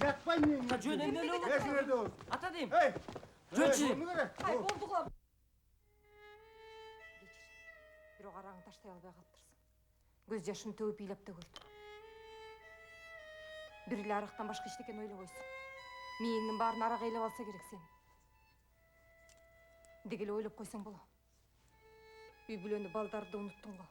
Жатпай мен. Жөн эмне болот? Эсиңерде болсун. Ата дейм. Эй! Жөнчү. Ай, болдуға. Бирок араңы таштай албай калыптырсың. Көз жашын төгүп ыйлап да көрдүм. Бир эле арактан башка эчтекен ойлобойсуң. Мээңдин баарын арак ыйлап алса керек сен. Деги эле ойлоп койсоң болот. Үй бүлөнү балдарды унуттуң го.